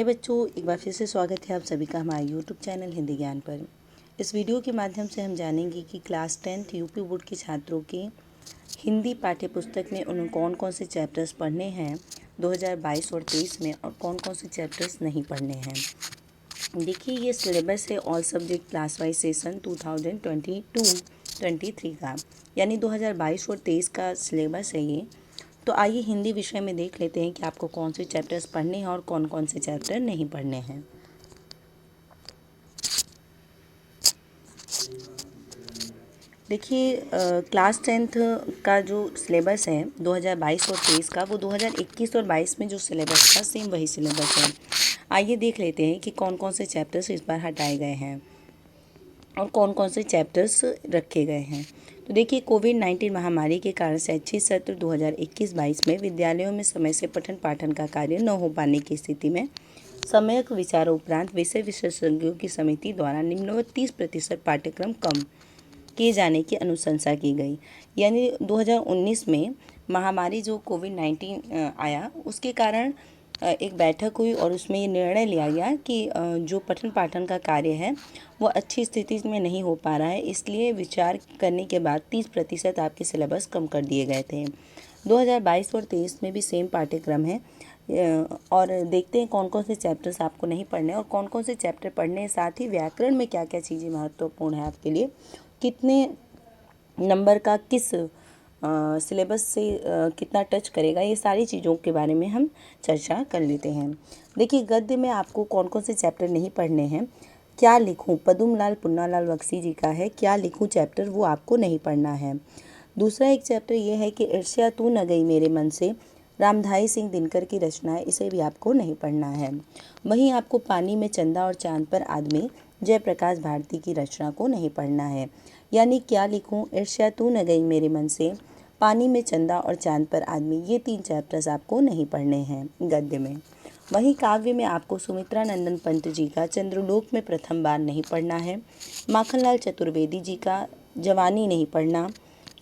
बच्चों, एक बार फिर से स्वागत है आप सभी का हमारे यूट्यूब चैनल हिंदी ज्ञान पर। इस वीडियो के माध्यम से हम जानेंगे कि क्लास 10th यूपी बोर्ड के छात्रों के हिंदी पाठ्य पुस्तक में उन्हें कौन कौन से चैप्टर्स पढ़ने हैं 2022 और 23 में, और कौन कौन से चैप्टर्स नहीं पढ़ने हैं। देखिए, ये सिलेबस है all subject class wise session 2022-23 का, यानी 2022 और 23 का सिलेबस है ये। तो आइए हिंदी विषय में देख लेते हैं कि आपको कौन से चैप्टर्स पढ़ने हैं और कौन कौन से चैप्टर नहीं पढ़ने हैं। देखिए, क्लास 10th का जो सिलेबस है 2022 और 23 का, वो 2021 और 22 में जो सिलेबस था सेम वही सिलेबस है। आइए देख लेते हैं कि कौन कौन से चैप्टर्स इस बार हटाए गए हैं और कौन कौन से चैप्टर्स रखे गए हैं। तो देखिए, कोविड-19 महामारी के कारण शैक्षिक सत्र 2021-22 में विद्यालयों में समय से पठन पाठन का कार्य न हो पाने की स्थिति में सम्यक विचारों उपरांत विषय विशेषज्ञों की समिति द्वारा निम्नवत 30% पाठ्यक्रम कम किए जाने की अनुशंसा की गई। यानी 2019 में महामारी जो कोविड-19 आया, उसके कारण एक बैठक हुई और उसमें ये निर्णय लिया गया कि जो पठन पाठन का कार्य है वो अच्छी स्थिति में नहीं हो पा रहा है, इसलिए विचार करने के बाद 30% आपके सिलेबस कम कर दिए गए थे। 2022 और 23 में भी सेम पाठ्यक्रम है। और देखते हैं कौन कौन से चैप्टर्स आपको नहीं पढ़ने और कौन कौन से चैप्टर पढ़ने हैं। साथ ही व्याकरण में क्या क्या चीज़ें महत्वपूर्ण है आपके लिए, कितने नंबर का किस सिलेबस से कितना टच करेगा, ये सारी चीज़ों के बारे में हम चर्चा कर लेते हैं। देखिए, गद्य में आपको कौन कौन से चैप्टर नहीं पढ़ने हैं। क्या लिखूं, पद्मलाल पुन्नालाल बख्शी जी का है क्या लिखूं चैप्टर, वो आपको नहीं पढ़ना है। दूसरा एक चैप्टर ये है कि ईर्ष्या तू न गई मेरे मन से, रामधारी सिंह दिनकर की रचना है, इसे भी आपको नहीं पढ़ना है। वहीं आपको पानी में चंदा और चांद पर आदमी जयप्रकाश भारती की रचना को नहीं पढ़ना है। यानी क्या लिखूं, ईर्ष्या तू न गई मेरे मन से, पानी में चंदा और चांद पर आदमी, ये 3 चैप्टर्स आपको नहीं पढ़ने हैं गद्य में। वहीं काव्य में आपको सुमित्रा नंदन पंत जी का चंद्रलोक में प्रथम बार नहीं पढ़ना है, माखनलाल चतुर्वेदी जी का जवानी नहीं पढ़ना,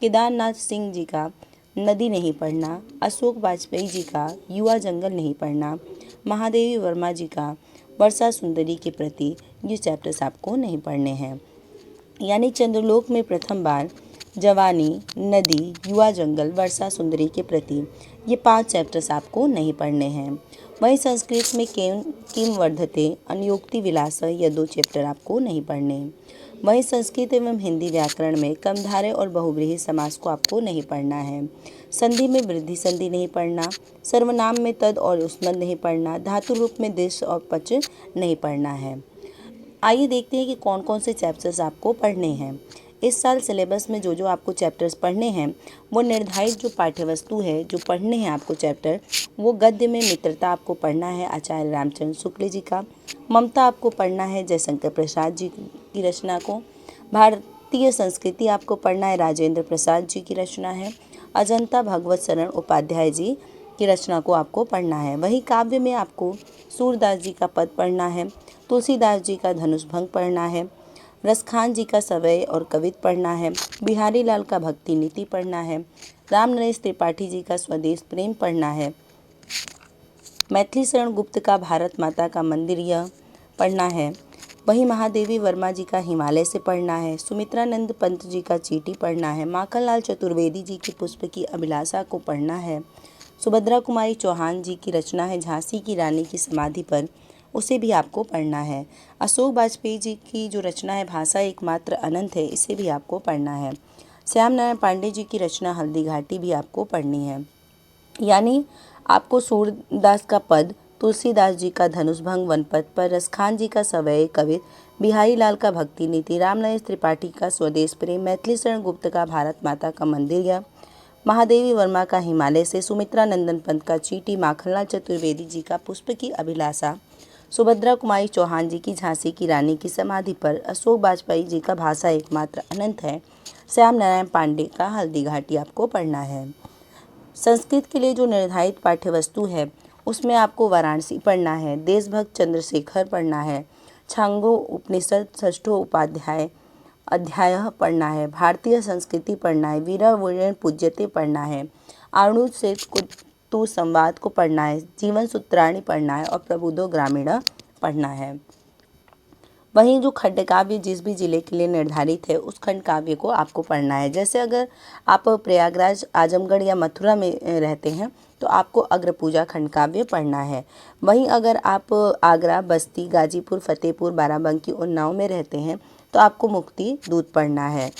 केदारनाथ सिंह जी का नदी नहीं पढ़ना, अशोक वाजपेयी जी का युवा जंगल नहीं पढ़ना, महादेवी वर्मा जी का वर्षा सुंदरी के प्रति, ये चैप्टर्स आपको नहीं पढ़ने हैं। यानी चंद्रलोक में प्रथम बार, जवानी, नदी, युवा जंगल, वर्षा सुंदरी के प्रति, ये 5 चैप्टर्स आपको नहीं पढ़ने हैं। वहीं संस्कृत में किम वर्धते, अनुयोक्ति विलास, ये 2 चैप्टर आपको नहीं पढ़ने। वहीं संस्कृत एवं हिंदी व्याकरण में कमधारय और बहुव्रीहि समास को आपको नहीं पढ़ना है। संधि में वृद्धि संधि नहीं पढ़ना, सर्वनाम में तद और उसनद नहीं पढ़ना, धातु रूप में दिश और पच नहीं पढ़ना है। आइए देखते हैं कि कौन कौन से चैप्टर्स आपको पढ़ने हैं। इस साल सिलेबस में जो जो आपको चैप्टर्स पढ़ने हैं, वो निर्धारित जो पाठ्यवस्तु है, जो पढ़ने हैं आपको चैप्टर, वो गद्य में मित्रता आपको पढ़ना है आचार्य रामचंद्र शुक्ल जी का, ममता आपको पढ़ना है जयशंकर प्रसाद जी की रचना को, भारतीय संस्कृति आपको पढ़ना है राजेंद्र प्रसाद जी की रचना है, अजंता भगवत शरण उपाध्याय जी की रचना को आपको पढ़ना है। वहीं काव्य में आपको सूरदास जी का पद पढ़ना है, तुलसीदास जी का धनुष भंग पढ़ना है, रसखान जी का सवय और कवित पढ़ना है, बिहारी लाल का भक्ति नीति पढ़ना है, राम नरेश त्रिपाठी जी का स्वदेश प्रेम पढ़ना है, मैथिली शरण गुप्त का भारत माता का मंदिर यह पढ़ना है। वहीं महादेवी वर्मा जी का हिमालय से पढ़ना है, सुमित्रानंद पंत जी का चीटी पढ़ना है, माखनलाल चतुर्वेदी जी के पुष्प की अभिलाषा को पढ़ना है, सुभद्रा कुमारी चौहान जी की रचना है झांसी की रानी की समाधि पर, उसे भी आपको पढ़ना है। अशोक वाजपेयी जी की जो रचना है भाषा एकमात्र अनंत है, इसे भी आपको पढ़ना है। श्याम नारायण पांडे जी की रचना हल्दी घाटी भी आपको पढ़नी है। यानी आपको सूरदास का पद, तुलसीदास जी का धनुष भंग वनपथ पर, रसखान जी का सवय कवित, बिहारी लाल का भक्ति नीति, राम नरेश त्रिपाठी का स्वदेश प्रेम, मैथिली शरण गुप्त का भारत माता का मंदिर या, महादेवी वर्मा का हिमालय से, सुमित्रा नंदन पंत का चीटी, माखनलाल चतुर्वेदी जी का पुष्प की अभिलाषा, सुभद्रा कुमारी चौहान जी की झांसी की रानी की समाधि पर, अशोक वाजपेयी जी का भाषा एकमात्र अनंत है, श्याम नारायण पांडे का हल्दी घाटी आपको पढ़ना है। संस्कृत के लिए जो निर्धारित पाठ्यवस्तु है, उसमें आपको वाराणसी पढ़ना है, देशभक्त चंद्रशेखर पढ़ना है, छांगो उपनिषद षष्ठो अध्याय पढ़ना है, भारतीय संस्कृति पढ़ना है, वीरा वीरेण पूज्यते पढ़ना है, आरुण सेठ को तू संवाद को पढ़ना है, जीवन सूत्राणी पढ़ना है और प्रबुद्धो ग्रामीण पढ़ना है। वहीं जो खंड काव्य जिस भी जिले के लिए निर्धारित है उस खंड काव्य को आपको पढ़ना है। जैसे अगर आप प्रयागराज, आजमगढ़ या मथुरा में रहते हैं तो आपको अग्रपूजा खंड काव्य पढ़ना है। वहीं अगर आप आगरा, बस्ती, गाजीपुर, फतेहपुर, बाराबंकी, उन्नाव में रहते हैं तो आपको मुक्ति दूत पढ़ना है।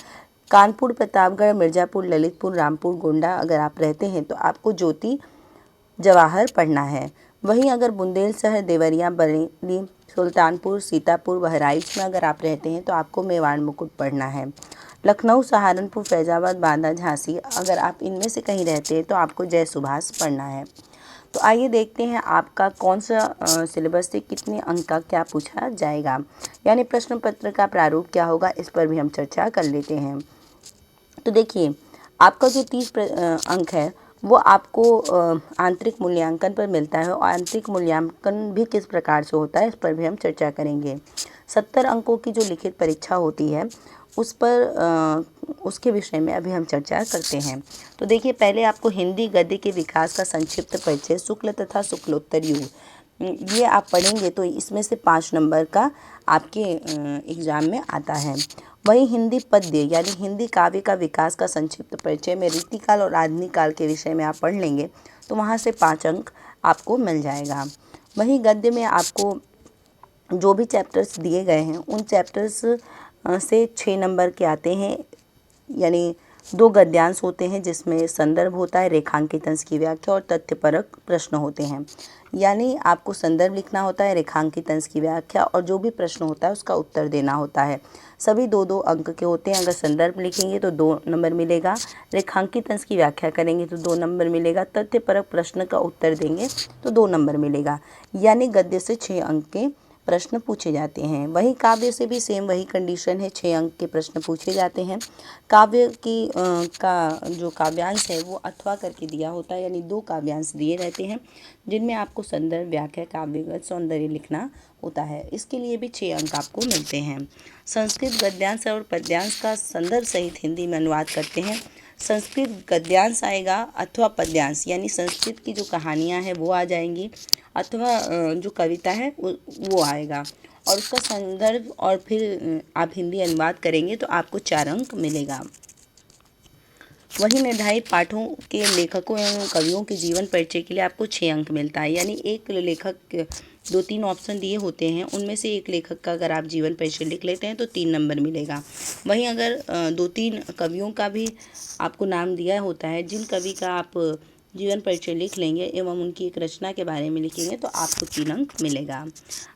कानपुर, प्रतापगढ़, मिर्ज़ापुर, ललितपुर, रामपुर, गोंडा अगर आप रहते हैं तो आपको ज्योति जवाहर पढ़ना है। वहीं अगर बुंदेलशहर, देवरिया, बरेली, सुल्तानपुर, सीतापुर, बहराइच में अगर आप रहते हैं तो आपको मेवाड़ मुकुट पढ़ना है। लखनऊ, सहारनपुर, फैजाबाद, बांदा, झांसी अगर आप इनमें से कहीं रहते हैं तो आपको जय सुभाष पढ़ना है। तो आइए देखते हैं आपका कौन सा सिलेबस से कितने अंक का क्या पूछा जाएगा, यानी प्रश्न पत्र का प्रारूप क्या होगा, इस पर भी हम चर्चा कर लेते हैं। तो देखिए, आपका जो 30 अंक है वो आपको आंतरिक मूल्यांकन पर मिलता है, और आंतरिक मूल्यांकन भी किस प्रकार से होता है इस पर भी हम चर्चा करेंगे। 70 अंकों की जो लिखित परीक्षा होती है उस पर उसके विषय में अभी हम चर्चा करते हैं। तो देखिए, पहले आपको हिंदी गद्य के विकास का संक्षिप्त परिचय, शुक्ल तथा शुक्लोत्तर युग, ये आप पढ़ेंगे तो इसमें से 5 नंबर का आपके एग्ज़ाम में आता है। वहीं हिंदी पद्य यानी हिंदी काव्य का विकास का संक्षिप्त परिचय में रीतिकाल और आधुनिक काल के विषय में आप पढ़ लेंगे तो वहाँ से 5 अंक आपको मिल जाएगा। वहीं गद्य में आपको जो भी चैप्टर्स दिए गए हैं उन चैप्टर्स से 6 नंबर के आते हैं, यानी 2 गद्यांश होते हैं जिसमें संदर्भ होता है, रेखांकित अंश की व्याख्या और तथ्यपरक प्रश्न होते हैं। यानी आपको संदर्भ लिखना होता है, रेखांकित अंश की व्याख्या और जो भी प्रश्न होता है उसका उत्तर देना होता है। सभी 2-2 अंक के होते हैं। अगर संदर्भ लिखेंगे तो 2 नंबर मिलेगा, रेखांकित अंश की व्याख्या करेंगे तो 2 नंबर मिलेगा, तथ्यपरक प्रश्न का उत्तर देंगे तो 2 नंबर मिलेगा। यानी गद्य से 6 अंक के प्रश्न पूछे जाते हैं। वहीं काव्य से भी सेम वही कंडीशन है, 6 अंक के प्रश्न पूछे जाते हैं। काव्य की का जो काव्यांश है वो अथवा करके दिया होता है, यानी 2 काव्यांश दिए रहते हैं जिनमें आपको संदर्भ, व्याख्या, काव्यगत सौंदर्य लिखना होता है। इसके लिए भी 6 अंक आपको मिलते हैं। संस्कृत गद्यांश और पद्यांश का संदर्भ सहित हिंदी में अनुवाद करते हैं। संस्कृत गद्यांश आएगा अथवा पद्यांश, यानी संस्कृत की जो कहानियाँ हैं वो आ जाएंगी अथवा जो कविता है वो आएगा, और उसका संदर्भ और फिर आप हिंदी अनुवाद करेंगे तो आपको 4 अंक मिलेगा। वहीं निर्धारित पाठों के लेखकों एवं कवियों के जीवन परिचय के लिए आपको 6 अंक मिलता है, यानी एक लेखक 2-3 ऑप्शन दिए होते हैं उनमें से एक लेखक का अगर आप जीवन परिचय लिख लेते हैं तो 3 नंबर मिलेगा। वहीं अगर 2-3 कवियों का भी आपको नाम दिया होता है, जिन कवि का आप जीवन परिचय लिख लेंगे एवं उनकी एक रचना के बारे में लिखेंगे तो आपको 3 अंक मिलेगा।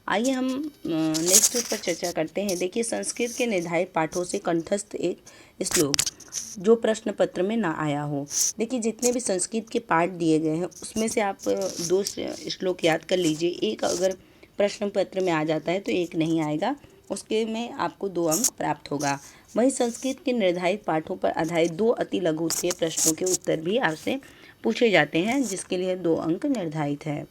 आइए हम नेक्स्ट पर चर्चा करते हैं। देखिए, संस्कृत के निर्धारित पाठों से कंठस्थ एक श्लोक जो प्रश्न पत्र में ना आया हो। देखिए, जितने भी संस्कृत के पाठ दिए गए हैं उसमें से आप 2 श्लोक याद कर लीजिए। एक अगर प्रश्न पत्र में आ जाता है तो एक नहीं आएगा, उसके में आपको 2 अंक प्राप्त होगा। वहीं संस्कृत के निर्धारित पाठों पर आधारित 2 अति लघु उत्तरीय प्रश्नों के उत्तर भी आपसे पूछे जाते हैं जिसके लिए 2 अंक निर्धारित है।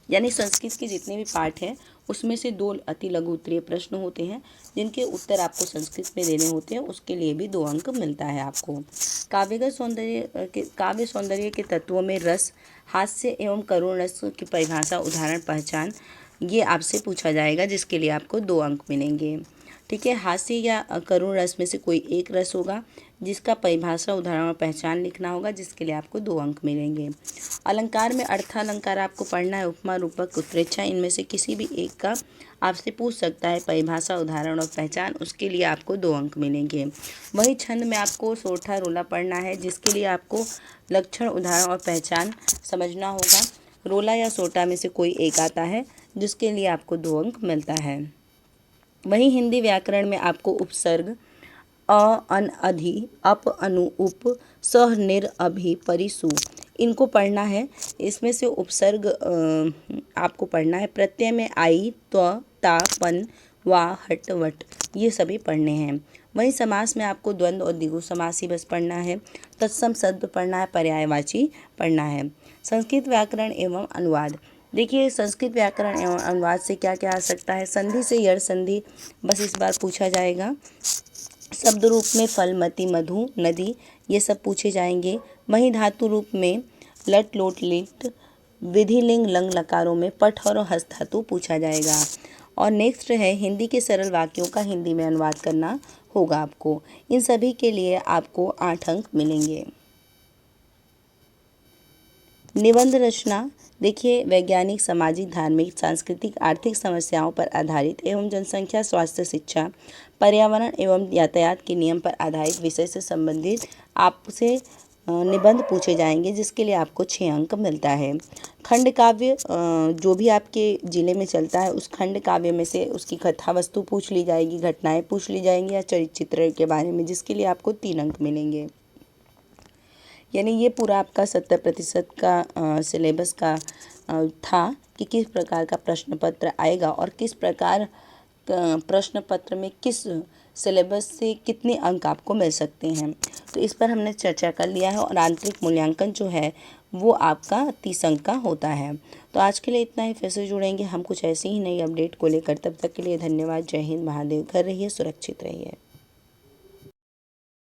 यानी संस्कृत के जितने भी पाठ हैं उसमें से 2 अति लघु उत्तरीय प्रश्न होते हैं जिनके उत्तर आपको संस्कृत में देने होते हैं, उसके लिए भी 2 अंक मिलता है आपको। काव्य सौंदर्य के तत्वों में रस, हास्य एवं करुण रस की परिभाषा, उदाहरण, पहचान, ये आपसे पूछा जाएगा जिसके लिए आपको 2 अंक मिलेंगे। ठीक है, हास्य या करुण रस में से कोई एक रस होगा जिसका परिभाषा, उदाहरण और पहचान लिखना होगा जिसके लिए आपको 2 अंक मिलेंगे। अलंकार में अर्थालंकार आपको पढ़ना है, उपमा, रूपक, उत्प्रेक्षा, इनमें से किसी भी एक का आपसे पूछ सकता है परिभाषा, उदाहरण और पहचान, उसके लिए आपको 2 अंक मिलेंगे। वही छंद में आपको सोठा रोला पढ़ना है जिसके लिए आपको लक्षण, उदाहरण और पहचान समझना होगा। रोला या सोटा में से कोई एक आता है जिसके लिए आपको 2 अंक मिलता है। वहीं हिंदी व्याकरण में आपको उपसर्ग अ, अन, अधि, अप, अनु, उप, सह, निर, अभि, परिसु, इनको पढ़ना है। इसमें से उपसर्ग आपको पढ़ना है। प्रत्यय में आई, त्व, ता, पन, वा, हट, वट, ये सभी पढ़ने हैं। वहीं समास में आपको द्वंद्व और द्विगु समास ही बस पढ़ना है। तत्सम शब्द पढ़ना है, पर्यायवाची पढ़ना है। संस्कृत व्याकरण एवं अनुवाद, देखिए संस्कृत व्याकरण एवं अनुवाद से क्या क्या आ सकता है। संधि से यड़ संधि बस इस बार पूछा जाएगा। शब्द रूप में फल, मति, मधु, नदी, ये सब पूछे जाएंगे। वहीं धातु रूप में लट लोट लिट विधि लिंग लंग लकारों में पठ और हस्त धातु पूछा जाएगा। और नेक्स्ट है हिंदी के सरल वाक्यों का हिंदी में अनुवाद करना होगा आपको। इन सभी के लिए आपको 8 अंक मिलेंगे। निबंध रचना देखिए, वैज्ञानिक, सामाजिक, धार्मिक, सांस्कृतिक, आर्थिक समस्याओं पर आधारित एवं जनसंख्या, स्वास्थ्य, शिक्षा, पर्यावरण एवं यातायात के नियम पर आधारित विषय से संबंधित आपसे निबंध पूछे जाएंगे, जिसके लिए आपको 6 अंक मिलता है। खंड काव्य जो भी आपके ज़िले में चलता है उस खंड काव्य में से उसकी कथा वस्तु पूछ ली जाएगी, घटनाएं पूछ ली जाएंगी या चरित्र चित्र के बारे में, जिसके लिए आपको 3 अंक मिलेंगे। यानी ये पूरा आपका 70% का सिलेबस का था कि किस प्रकार का प्रश्न पत्र आएगा और किस प्रकार प्रश्न पत्र में किस सिलेबस से कितने अंक आपको मिल सकते हैं। तो इस पर हमने चर्चा कर लिया है और आंतरिक मूल्यांकन जो है वो आपका 30 अंक का होता है। तो आज के लिए इतना ही, फिर से जुड़ेंगे हम कुछ ऐसी ही नई अपडेट को लेकर। तब तक के लिए धन्यवाद। जय हिंद, महादेव। घर रहिए, सुरक्षित रहिए।